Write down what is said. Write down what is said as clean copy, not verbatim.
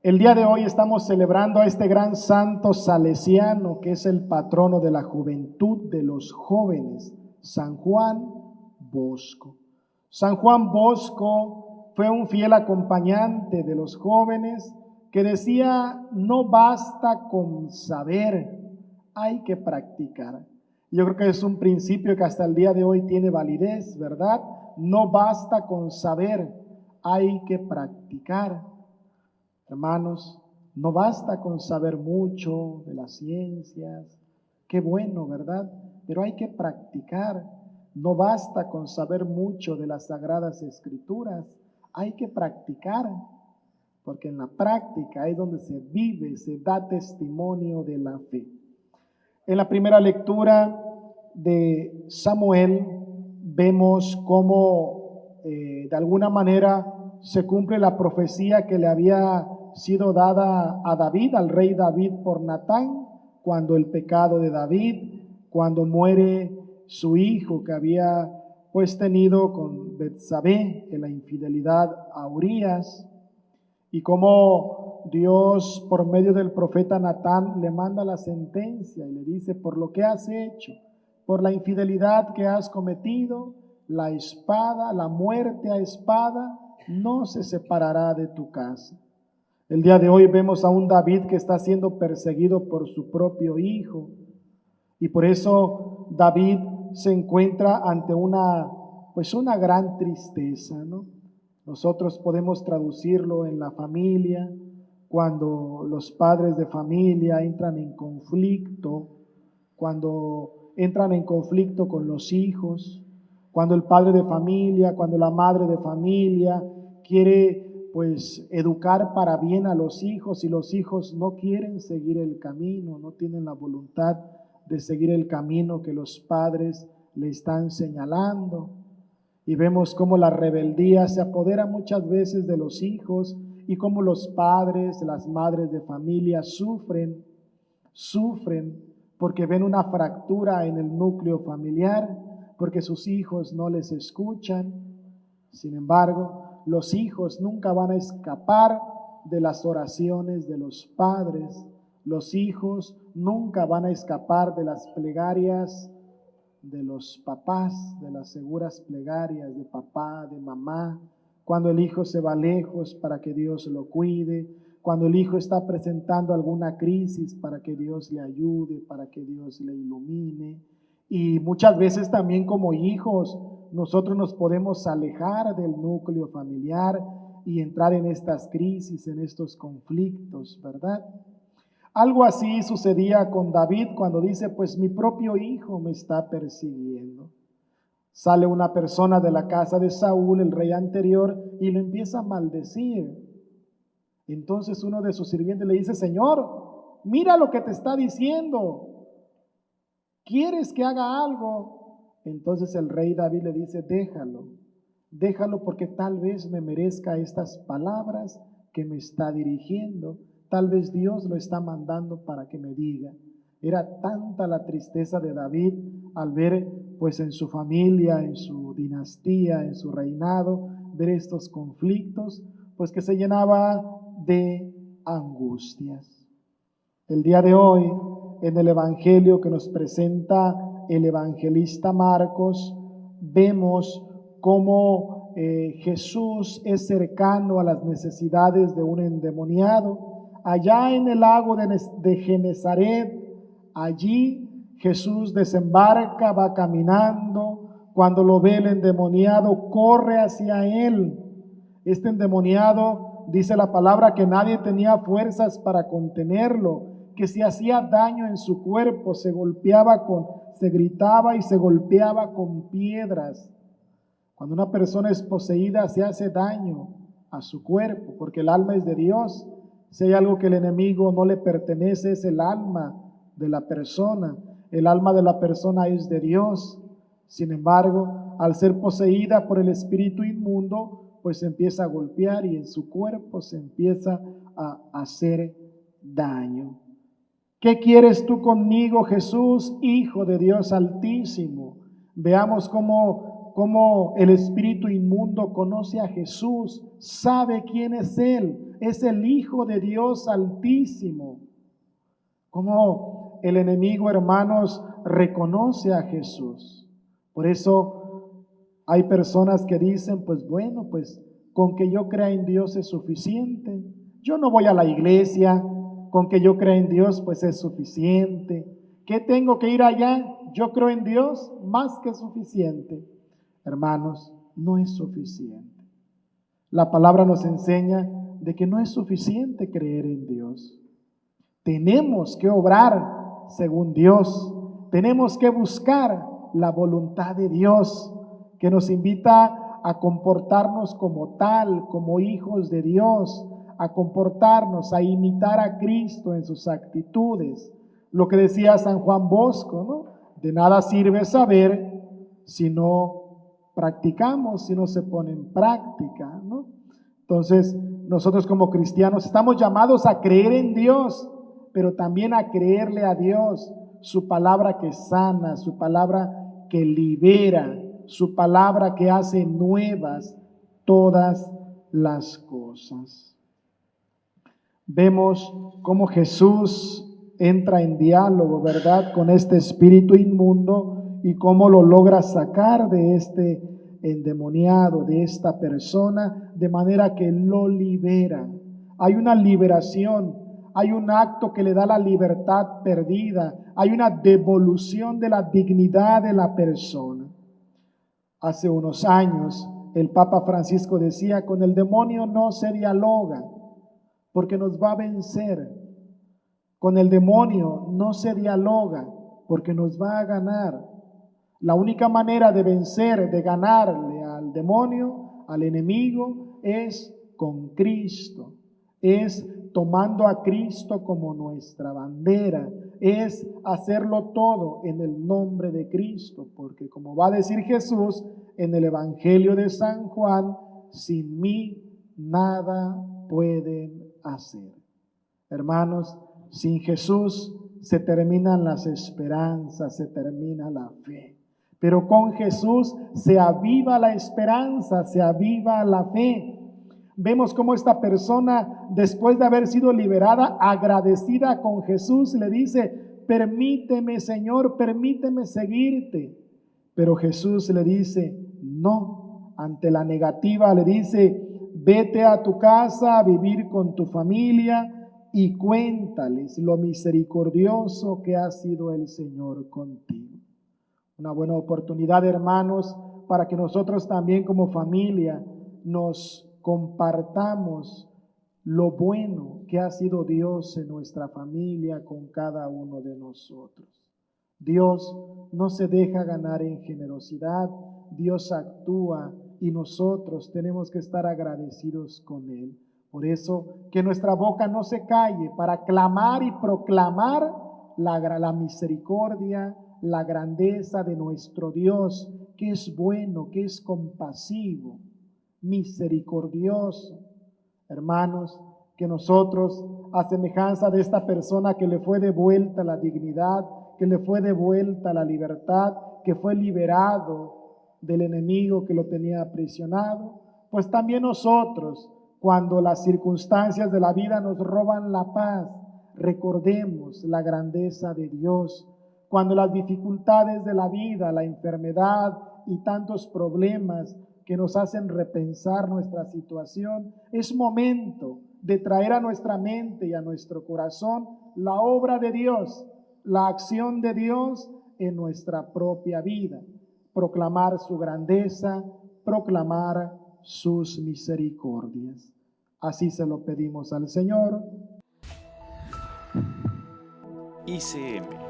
El día de hoy estamos celebrando a este gran santo salesiano que es el patrono de la juventud, de los jóvenes, San Juan Bosco. San Juan Bosco fue un fiel acompañante de los jóvenes que decía: no basta con saber, hay que practicar. Yo creo que es un principio que hasta el día de hoy tiene validez, ¿verdad? No basta con saber, hay que practicar. Hermanos, no basta con saber mucho de las ciencias, qué bueno, ¿verdad? Pero hay que practicar. No basta con saber mucho de las Sagradas Escrituras, hay que practicar, porque en la práctica es donde se vive, se da testimonio de la fe. En la primera lectura de Samuel vemos cómo de alguna manera se cumple la profecía que le había sido dada a David, al rey David, por Natán, cuando el pecado de David, cuando muere su hijo que había pues tenido con Betsabé en la infidelidad a Urías, y cómo Dios por medio del profeta Natán le manda la sentencia y le dice: por lo que has hecho, por la infidelidad que has cometido, la espada, la muerte a espada, no se separará de tu casa. El día de hoy vemos a un David que está siendo perseguido por su propio hijo, y por eso David se encuentra ante una gran tristeza, ¿no? Nosotros podemos traducirlo en la familia, cuando los padres de familia entran en conflicto, cuando entran en conflicto con los hijos, cuando el padre de familia, cuando la madre de familia quiere pues educar para bien a los hijos, y los hijos no quieren seguir el camino, no tienen la voluntad de seguir el camino que los padres le están señalando. Y vemos cómo la rebeldía se apodera muchas veces de los hijos, y cómo los padres, las madres de familia sufren porque ven una fractura en el núcleo familiar, porque sus hijos no les escuchan. Sin embargo, los hijos nunca van a escapar de las oraciones de los padres. Los hijos nunca van a escapar de las plegarias de los papás, de las seguras plegarias de papá, de mamá, cuando el hijo se va lejos para que Dios lo cuide, cuando el hijo está presentando alguna crisis para que Dios le ayude, para que Dios le ilumine. Y muchas veces también como hijos nosotros nos podemos alejar del núcleo familiar y entrar en estas crisis, en estos conflictos, ¿verdad? Algo así sucedía con David cuando dice: pues mi propio hijo me está persiguiendo. Sale una persona de la casa de Saúl, el rey anterior, y lo empieza a maldecir. Entonces uno de sus sirvientes le dice: Señor, mira lo que te está diciendo, ¿quieres que haga algo? Entonces el rey David le dice: déjalo porque tal vez me merezca estas palabras que me está dirigiendo. Tal vez Dios lo está mandando para que me diga. Era tanta la tristeza de David al ver pues en su familia, en su dinastía, en su reinado, ver estos conflictos, pues que se llenaba de angustias. El día de hoy, en el Evangelio que nos presenta el evangelista Marcos, vemos cómo Jesús es cercano a las necesidades de un endemoniado. Allá en el lago de Genezaret, allí Jesús desembarca, va caminando. Cuando lo ve el endemoniado, corre hacia él. Este endemoniado, dice la palabra, que nadie tenía fuerzas para contenerlo, que si hacía daño en su cuerpo, se gritaba y se golpeaba con piedras. Cuando una persona es poseída, se hace daño a su cuerpo, porque el alma es de Dios. Si hay algo que el enemigo no le pertenece, es el alma de la persona. El alma de la persona es de Dios. Sin embargo, al ser poseída por el espíritu inmundo, pues se empieza a golpear y en su cuerpo se empieza a hacer daño. ¿Qué quieres tú conmigo, Jesús, Hijo de Dios Altísimo? Veamos cómo el espíritu inmundo conoce a Jesús, sabe quién es Él. es el Hijo de Dios Altísimo. Como el enemigo, hermanos, reconoce a Jesús. Por eso hay personas que dicen, pues bueno, pues con que yo crea en Dios es suficiente. Yo no voy a la iglesia, con que yo crea en Dios pues es suficiente. ¿Qué tengo que ir allá? Yo creo en Dios, más que suficiente. Hermanos, no es suficiente. La palabra nos enseña de que no es suficiente creer en Dios. Tenemos que obrar según Dios. Tenemos que buscar la voluntad de Dios, que nos invita a comportarnos como tal, como hijos de Dios, a comportarnos, a imitar a Cristo en sus actitudes. Lo que decía San Juan Bosco, ¿no? De nada sirve saber si no practicamos, si no se pone en práctica, ¿no? Entonces, nosotros como cristianos estamos llamados a creer en Dios, pero también a creerle a Dios, su palabra que sana, su palabra que libera, su palabra que hace nuevas todas las cosas. Vemos cómo Jesús entra en diálogo, ¿verdad?, con este espíritu inmundo y cómo lo logra sacar de este endemoniado, de esta persona, de manera que lo libera. Hay una liberación, hay un acto que le da la libertad perdida, hay una devolución de la dignidad de la persona. Hace unos años, el Papa Francisco decía, con el demonio no se dialoga, porque nos va a vencer. Con el demonio no se dialoga, porque nos va a ganar. La única manera de vencer, de ganarle al demonio, al enemigo, es con Cristo. Es tomando a Cristo como nuestra bandera. Es hacerlo todo en el nombre de Cristo. Porque como va a decir Jesús en el Evangelio de San Juan, sin mí nada pueden hacer. Hermanos, sin Jesús se terminan las esperanzas, se termina la fe. Pero con Jesús se aviva la esperanza, se aviva la fe. Vemos cómo esta persona, después de haber sido liberada, agradecida con Jesús, le dice, permíteme, Señor, permíteme seguirte. Pero Jesús le dice, no. Ante la negativa le dice, vete a tu casa a vivir con tu familia y cuéntales lo misericordioso que ha sido el Señor contigo. Una buena oportunidad, hermanos, para que nosotros también como familia nos compartamos lo bueno que ha sido Dios en nuestra familia con cada uno de nosotros. Dios no se deja ganar en generosidad, Dios actúa y nosotros tenemos que estar agradecidos con Él. Por eso, que nuestra boca no se calle para clamar y proclamar la misericordia, la grandeza de nuestro Dios, que es bueno, que es compasivo, misericordioso. Hermanos, que nosotros, a semejanza de esta persona que le fue devuelta la dignidad, que le fue devuelta la libertad, que fue liberado del enemigo que lo tenía aprisionado, pues también nosotros, cuando las circunstancias de la vida nos roban la paz, recordemos la grandeza de Dios. Cuando las dificultades de la vida, la enfermedad y tantos problemas que nos hacen repensar nuestra situación, es momento de traer a nuestra mente y a nuestro corazón la obra de Dios, la acción de Dios en nuestra propia vida. Proclamar su grandeza, proclamar sus misericordias. Así se lo pedimos al Señor. ICM